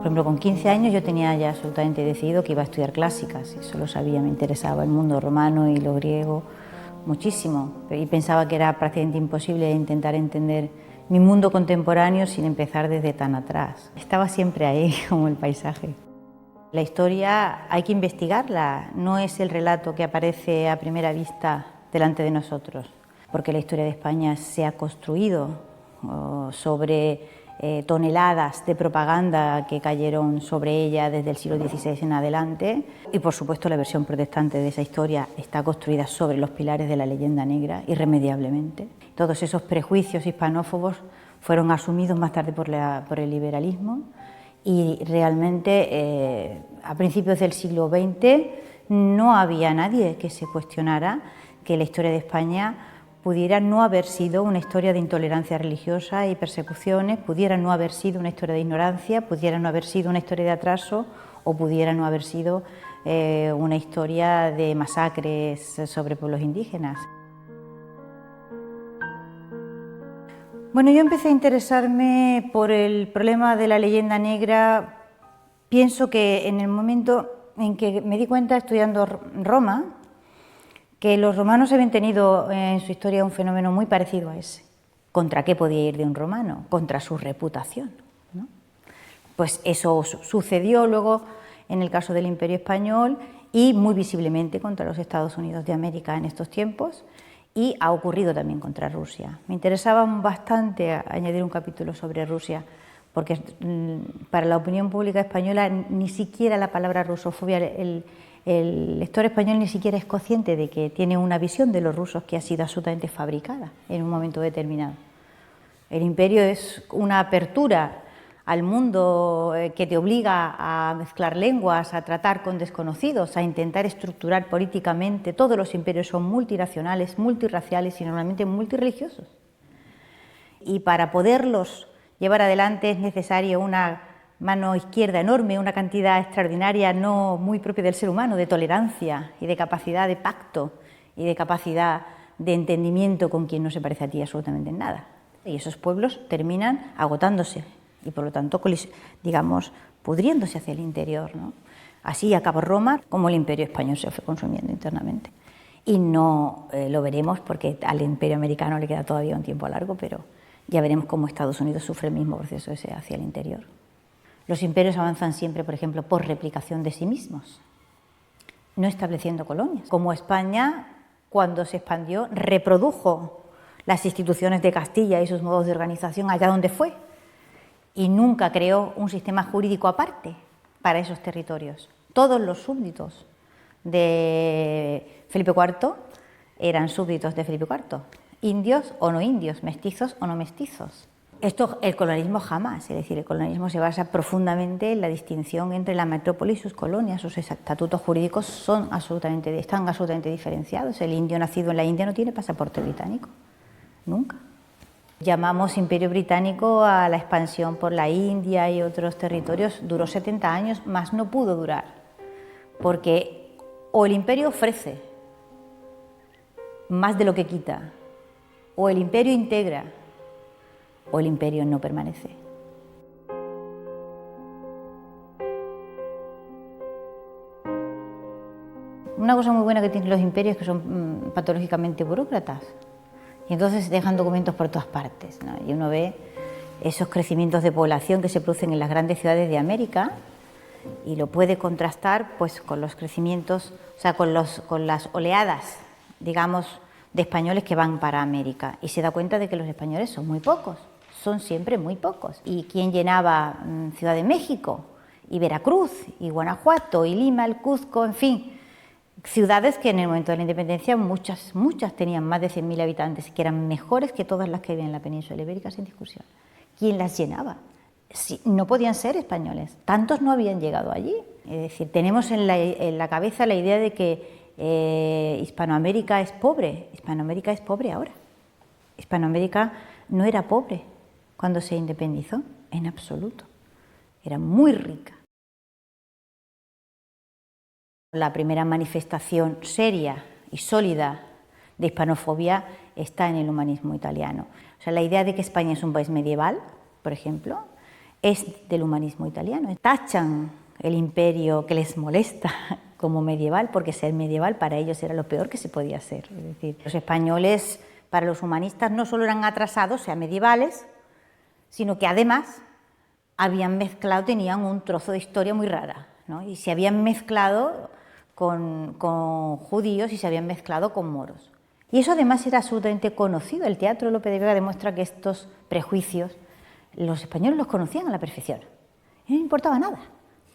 ejemplo, con 15 años yo tenía ya absolutamente decidido que iba a estudiar clásicas, eso lo sabía, me interesaba el mundo romano y lo griego muchísimo, y pensaba que era prácticamente imposible intentar entender mi mundo contemporáneo sin empezar desde tan atrás. Estaba siempre ahí, como el paisaje. La historia hay que investigarla, no es el relato que aparece a primera vista delante de nosotros, porque la historia de España se ha construido sobre toneladas de propaganda que cayeron sobre ella desde el siglo XVI en adelante, y por supuesto la versión protestante de esa historia está construida sobre los pilares de la leyenda negra irremediablemente. Todos esos prejuicios hispanófobos fueron asumidos más tarde por el liberalismo, y realmente a principios del siglo XX no había nadie que se cuestionara que la historia de España pudiera no haber sido una historia de intolerancia religiosa y persecuciones, pudiera no haber sido una historia de ignorancia, pudiera no haber sido una historia de atraso o pudiera no haber sido una historia de masacres sobre pueblos indígenas. Bueno, yo empecé a interesarme por el problema de la leyenda negra, pienso que en el momento en que me di cuenta, estudiando Roma, que los romanos habían tenido en su historia un fenómeno muy parecido a ese. ¿Contra qué podía ir de un romano? Contra su reputación, ¿no? Pues eso sucedió luego en el caso del Imperio Español y muy visiblemente contra los Estados Unidos de América en estos tiempos, y ha ocurrido también contra Rusia. Me interesaba bastante añadir un capítulo sobre Rusia, porque para la opinión pública española ni siquiera la palabra rusofobia, el lector español ni siquiera es consciente de que tiene una visión de los rusos que ha sido absolutamente fabricada en un momento determinado. El imperio es una apertura al mundo que te obliga a mezclar lenguas, a tratar con desconocidos, a intentar estructurar políticamente. Todos los imperios son multinacionales, multirraciales y normalmente multirreligiosos. Y para poderlos llevar adelante es necesario una mano izquierda enorme, una cantidad extraordinaria, no muy propia del ser humano, de tolerancia y de capacidad de pacto y de capacidad de entendimiento con quien no se parece a ti absolutamente en nada. Y esos pueblos terminan agotándose y por lo tanto, digamos, pudriéndose hacia el interior, ¿no? Así acabó Roma, como el Imperio Español se fue consumiendo internamente. Y no lo veremos porque al Imperio Americano le queda todavía un tiempo largo, pero ya veremos cómo Estados Unidos sufre el mismo proceso ese hacia el interior. Los imperios avanzan siempre, por ejemplo, por replicación de sí mismos, no estableciendo colonias. Como España, cuando se expandió, reprodujo las instituciones de Castilla y sus modos de organización allá donde fue, y nunca creó un sistema jurídico aparte para esos territorios. Todos los súbditos de Felipe IV eran súbditos de Felipe IV, indios o no indios, mestizos o no mestizos. Esto, el colonialismo jamás, es decir, el colonialismo se basa profundamente en la distinción entre la metrópoli y sus colonias. Sus estatutos jurídicos están absolutamente diferenciados. El indio nacido en la India no tiene pasaporte británico, nunca. Llamamos Imperio Británico a la expansión por la India y otros territorios, duró 70 años, más no pudo durar, porque o el imperio ofrece más de lo que quita, o el imperio integra, o el imperio no permanece. Una cosa muy buena que tienen los imperios es que son patológicamente burócratas, y entonces dejan documentos por todas partes, ¿no? Y uno ve esos crecimientos de población que se producen en las grandes ciudades de América y lo puede contrastar pues con los crecimientos, o sea, con las oleadas, digamos, de españoles que van para América, y se da cuenta de que los españoles son muy pocos, son siempre muy pocos. ¿Y quién llenaba Ciudad de México y Veracruz y Guanajuato y Lima, el Cuzco, en fin? Ciudades que en el momento de la independencia muchas tenían más de 100.000 habitantes, que eran mejores que todas las que había en la península ibérica, sin discusión. ¿Quién las llenaba? Sí, no podían ser españoles, tantos no habían llegado allí. Es decir, tenemos en la cabeza la idea de que Hispanoamérica es pobre. Hispanoamérica es pobre ahora. Hispanoamérica no era pobre cuando se independizó, en absoluto. Era muy rica. La primera manifestación seria y sólida de hispanofobia está en el humanismo italiano. O sea, la idea de que España es un país medieval, por ejemplo, es del humanismo italiano. Tachan el imperio que les molesta como medieval, porque ser medieval para ellos era lo peor que se podía ser. Es decir, los españoles, para los humanistas, no solo eran atrasados, o sea, medievales, sino que además habían mezclado, tenían un trozo de historia muy rara, ¿no? Y se habían mezclado con judíos y se habían mezclado con moros. Y eso además era absolutamente conocido. El teatro de Lope de Vega demuestra que estos prejuicios los españoles los conocían a la perfección. Y no importaba nada.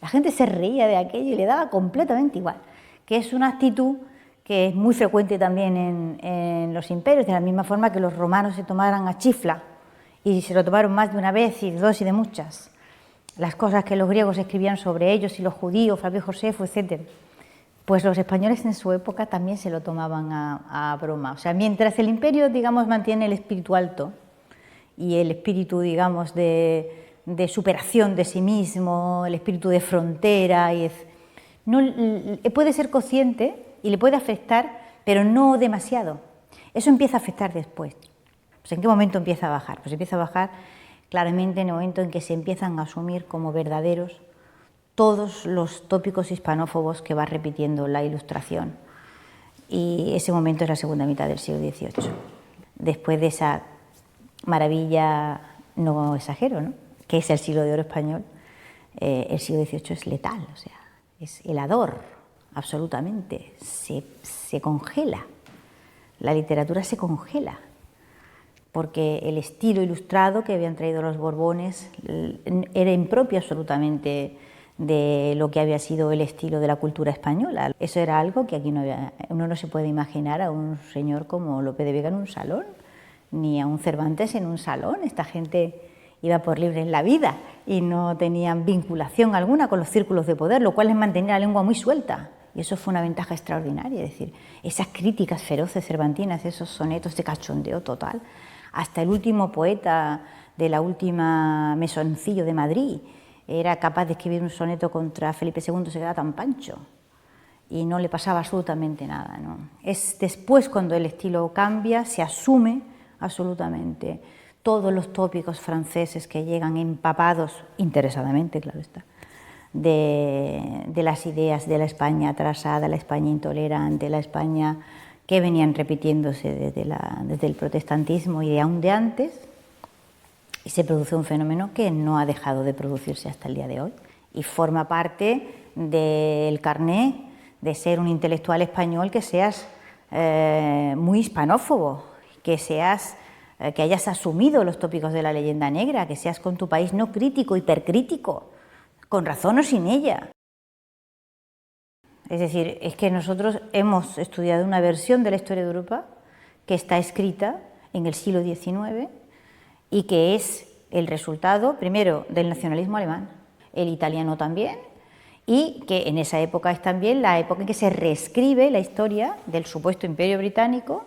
La gente se reía de aquello y le daba completamente igual. Que es una actitud que es muy frecuente también en los imperios, de la misma forma que los romanos se tomaran a chifla y se lo tomaron más de una vez y de dos y de muchas. Las cosas que los griegos escribían sobre ellos y los judíos, Flavio Josefo, etc. Pues los españoles en su época también se lo tomaban a broma. O sea, mientras el imperio, digamos, mantiene el espíritu alto y el espíritu, digamos, de superación de sí mismo, el espíritu de frontera, puede ser consciente y le puede afectar, pero no demasiado. Eso empieza a afectar después. Pues ¿en qué momento empieza a bajar? Pues empieza a bajar claramente en el momento en que se empiezan a asumir como verdaderos todos los tópicos hispanófobos que va repitiendo la Ilustración. Y ese momento es la segunda mitad del siglo XVIII. Después de esa maravilla, no exagero, ¿no?, que es el siglo de oro español, el siglo XVIII es letal, o sea, es helador, absolutamente, se congela, la literatura se congela, porque el estilo ilustrado que habían traído los Borbones era impropio absolutamente de lo que había sido el estilo de la cultura española. Eso era algo que aquí uno no se puede imaginar a un señor como Lope de Vega en un salón, ni a un Cervantes en un salón. Esta gente iba por libre en la vida y no tenían vinculación alguna con los círculos de poder, lo cual les mantenía la lengua muy suelta. Y eso fue una ventaja extraordinaria, es decir, esas críticas feroces cervantinas, esos sonetos de cachondeo total, hasta el último poeta de la última Mesoncillo de Madrid era capaz de escribir un soneto contra Felipe II, se quedaba tan pancho y no le pasaba absolutamente nada, ¿no? Es después cuando el estilo cambia, se asume absolutamente todos los tópicos franceses que llegan empapados, interesadamente, claro está, de las ideas de la España atrasada, la España intolerante, la España que venían repitiéndose desde el protestantismo y aún de antes, y se produce un fenómeno que no ha dejado de producirse hasta el día de hoy y forma parte del carné de ser un intelectual español que seas muy hispanófobo, que hayas asumido los tópicos de la leyenda negra, que seas con tu país no crítico, hipercrítico, con razón o sin ella. Es decir, es que nosotros hemos estudiado una versión de la historia de Europa que está escrita en el siglo XIX y que es el resultado, primero, del nacionalismo alemán, el italiano también, y que en esa época es también la época en que se reescribe la historia del supuesto imperio británico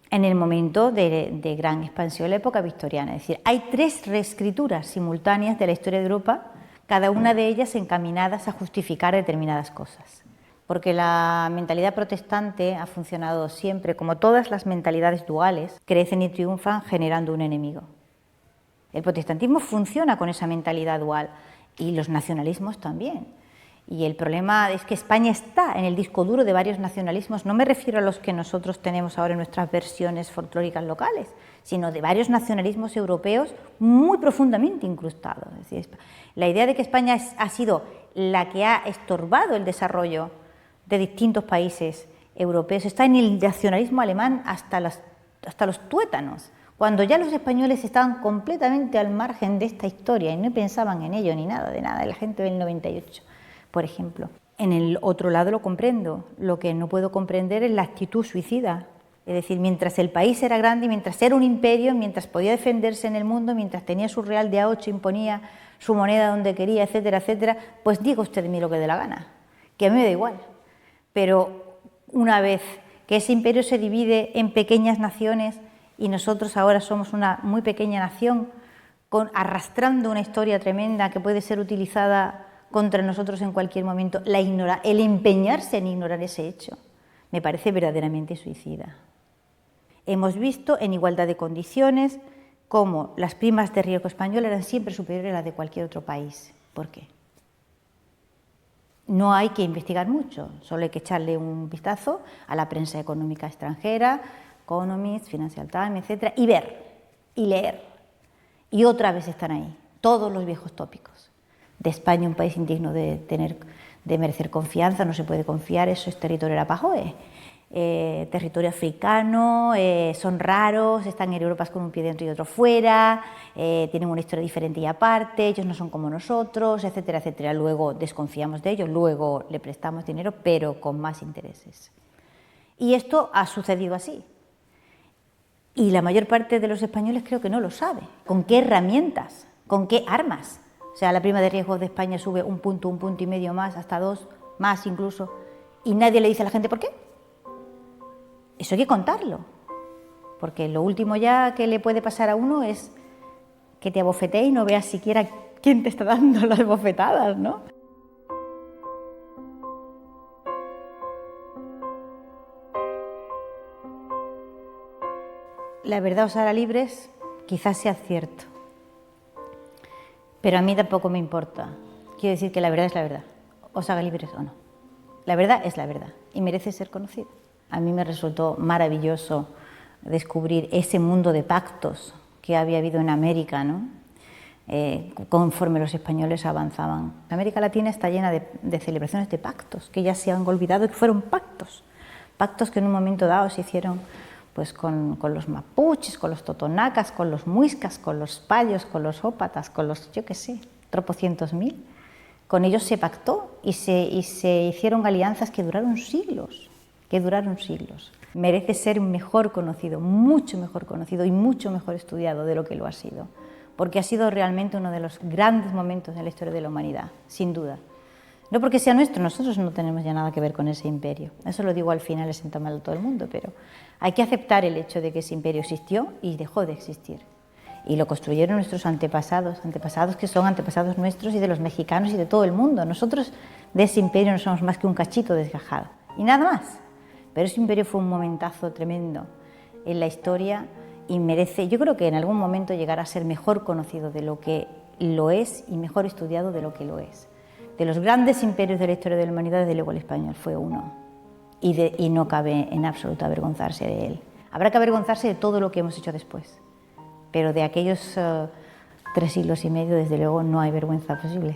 en el momento de gran expansión, la época victoriana. Es decir, hay 3 reescrituras simultáneas de la historia de Europa, cada una de ellas encaminadas a justificar determinadas cosas. Porque la mentalidad protestante ha funcionado siempre, como todas las mentalidades duales, crecen y triunfan generando un enemigo. El protestantismo funciona con esa mentalidad dual y los nacionalismos también. Y el problema es que España está en el disco duro de varios nacionalismos, no me refiero a los que nosotros tenemos ahora en nuestras versiones folclóricas locales, sino de varios nacionalismos europeos muy profundamente incrustados. Es decir, la idea de que España ha sido la que ha estorbado el desarrollo de distintos países europeos está en el nacionalismo alemán hasta los tuétanos, cuando ya los españoles estaban completamente al margen de esta historia y no pensaban en ello ni nada, de nada, la gente del 98. Por ejemplo, en el otro lado lo comprendo, lo que no puedo comprender es la actitud suicida, es decir, mientras el país era grande, mientras era un imperio, mientras podía defenderse en el mundo, mientras tenía su real de A8, imponía su moneda donde quería, etcétera, etcétera, pues diga usted de mí lo que dé la gana, que a mí me da igual, pero una vez que ese imperio se divide en pequeñas naciones y nosotros ahora somos una muy pequeña nación, arrastrando una historia tremenda que puede ser utilizada contra nosotros en cualquier momento, el empeñarse en ignorar ese hecho, me parece verdaderamente suicida. Hemos visto en igualdad de condiciones cómo las primas de riesgo español eran siempre superiores a las de cualquier otro país. ¿Por qué? No hay que investigar mucho, solo hay que echarle un vistazo a la prensa económica extranjera, Economist, Financial Times, etc., y ver, y leer. Y otra vez están ahí, todos los viejos tópicos. De España, un país indigno de merecer confianza, no se puede confiar, eso es territorio arapahoe. Territorio africano, son raros, están en Europa con un pie dentro y otro fuera, tienen una historia diferente y aparte, ellos no son como nosotros, etcétera, etcétera. Luego desconfiamos de ellos, luego le prestamos dinero, pero con más intereses. Y esto ha sucedido así. Y la mayor parte de los españoles creo que no lo sabe. ¿Con qué herramientas? ¿Con qué armas? O sea, la prima de riesgo de España sube un punto y medio más, hasta 2, más incluso, y nadie le dice a la gente por qué. Eso hay que contarlo, porque lo último ya que le puede pasar a uno es que te abofetee y no veas siquiera quién te está dando las bofetadas, ¿no? La verdad os hará libres, quizás sea cierto, pero a mí tampoco me importa. Quiero decir que la verdad es la verdad, os haga libres o no. La verdad es la verdad y merece ser conocida. A mí me resultó maravilloso descubrir ese mundo de pactos que había habido en América, ¿no? Conforme los españoles avanzaban. América Latina está llena de celebraciones de pactos, que ya se han olvidado que fueron pactos. Pactos que en un momento dado se hicieron pues, con los mapuches, con los totonacas, con los muiscas, con los payos, con los ópatas, con los, yo qué sé, tropocientos mil. Con ellos se pactó y se hicieron alianzas que duraron siglos. Merece ser mejor conocido, mucho mejor conocido y mucho mejor estudiado de lo que lo ha sido, porque ha sido realmente uno de los grandes momentos en la historia de la humanidad, sin duda. No porque sea nuestro, nosotros no tenemos ya nada que ver con ese imperio, eso lo digo al final, le sienta mal a todo el mundo, pero hay que aceptar el hecho de que ese imperio existió y dejó de existir. Y lo construyeron nuestros antepasados que son antepasados nuestros y de los mexicanos y de todo el mundo. Nosotros de ese imperio no somos más que un cachito desgajado y nada más. Pero ese imperio fue un momentazo tremendo en la historia y merece, yo creo que en algún momento llegará a ser mejor conocido de lo que lo es y mejor estudiado de lo que lo es. De los grandes imperios de la historia de la humanidad, desde luego el español fue uno y no cabe en absoluto avergonzarse de él. Habrá que avergonzarse de todo lo que hemos hecho después, pero de aquellos 3 siglos y medio, desde luego, no hay vergüenza posible.